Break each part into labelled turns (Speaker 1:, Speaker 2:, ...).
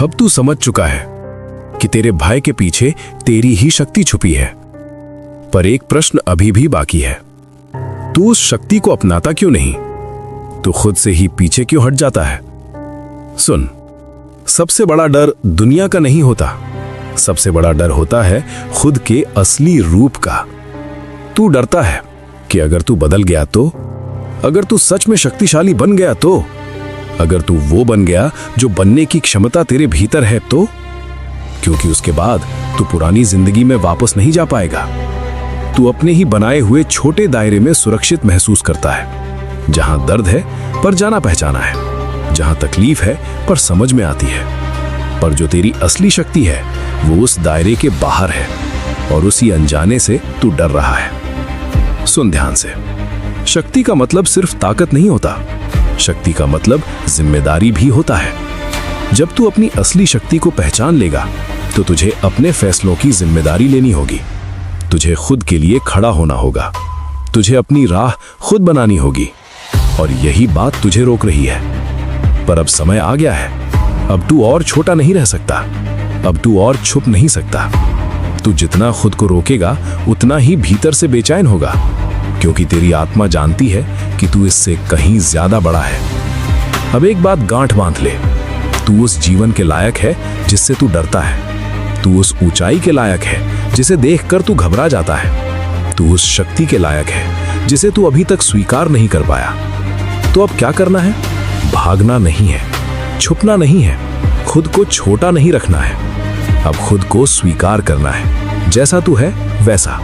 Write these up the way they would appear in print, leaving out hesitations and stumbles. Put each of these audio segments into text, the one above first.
Speaker 1: अब तू समझ चुका है कि तेरे भय के पीछे तेरी ही शक्ति छुपी है। पर एक प्रश्न अभी भी बाकी है। तू उस शक्ति को अपनाता क्यों नहीं? तू खुद से ही पीछे क्यों हट जाता है? सुन, सबसे बड़ा डर दुनिया का नहीं होता। सबसे बड़ा डर होता है खुद के असली रूप का। तू डरता है कि अगर तू बदल गया तो, अगर तू सच में शक्तिशाली बन गया तो, अगर तू वो बन गया जो बनने की क्षमता तेरे भीतर है तो, क्योंकि उसके बाद तू पुरानी जिंदगी में वापस नहीं जा पाएगा। तू अपने ही बनाए हुए छोटे दायरे में सुरक्षित महसूस करता है, जहां दर्द है पर जाना पहचाना है, जहां तकलीफ है पर समझ में आती है। पर जो तेरी असली शक्ति है वो उस दायरे के बाहर है, और उसी अनजाने से तू डर रहा है। सुन ध्यान से, शक्ति का मतलब सिर्फ ताकत नहीं होता। शक्ति का मतलब जिम्मेदारी भी होता है। जब तू अपनी असली शक्ति को पहचान लेगा तो तुझे अपने फैसलों की जिम्मेदारी लेनी होगी। तुझे खुद के लिए खड़ा होना होगा। तुझे अपनी राह खुद बनानी होगी, और यही बात तुझे रोक रही है। पर अब समय आ गया है। अब तू और छोटा नहीं रह सकता। अब तू और छुप नहीं सकता। तू जितना खुद को रोकेगा उतना ही भीतर से बेचैन होगा, क्योंकि तेरी आत्मा जानती है कि तू इससे कहीं ज्यादा बड़ा है। अब एक बात गांठ बांध ले, तू उस जीवन के लायक है जिससे तू डरता है। तू उस ऊंचाई के लायक है जिसे देखकर तू घबरा जाता है। तू उस शक्ति के लायक है जिसे तू अभी तक स्वीकार नहीं कर पाया। तो अब क्या करना है? भागना नहीं है, छुपना नहीं है, खुद को छोटा नहीं रखना है। अब खुद को स्वीकार करना है, जैसा तू है वैसा,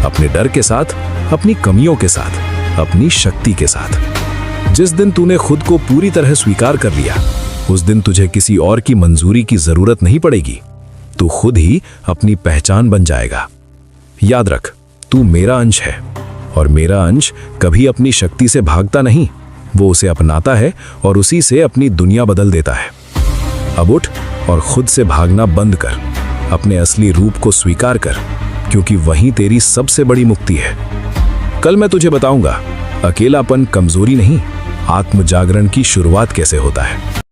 Speaker 1: अपने डर के साथ, अपनी कमियों के साथ, अपनी शक्ति के साथ। जिस दिन तूने खुद को पूरी तरह स्वीकार कर लिया, उस दिन तुझे किसी और की मंजूरी की जरूरत नहीं पड़ेगी। तू खुद ही अपनी पहचान बन जाएगा। याद रख, तू मेरा अंश है, और मेरा अंश कभी अपनी शक्ति से भागता नहीं। वो उसे अपनाता है और उसी से अपनी दुनिया बदल देता है। अब उठ और खुद से भागना बंद कर। अपने असली रूप को स्वीकार कर, क्योंकि वहीं तेरी सबसे बड़ी मुक्ति है। कल मैं तुझे बताऊंगा अकेलापन कमजोरी नहीं, आत्म जागरण की शुरुआत कैसे होता है।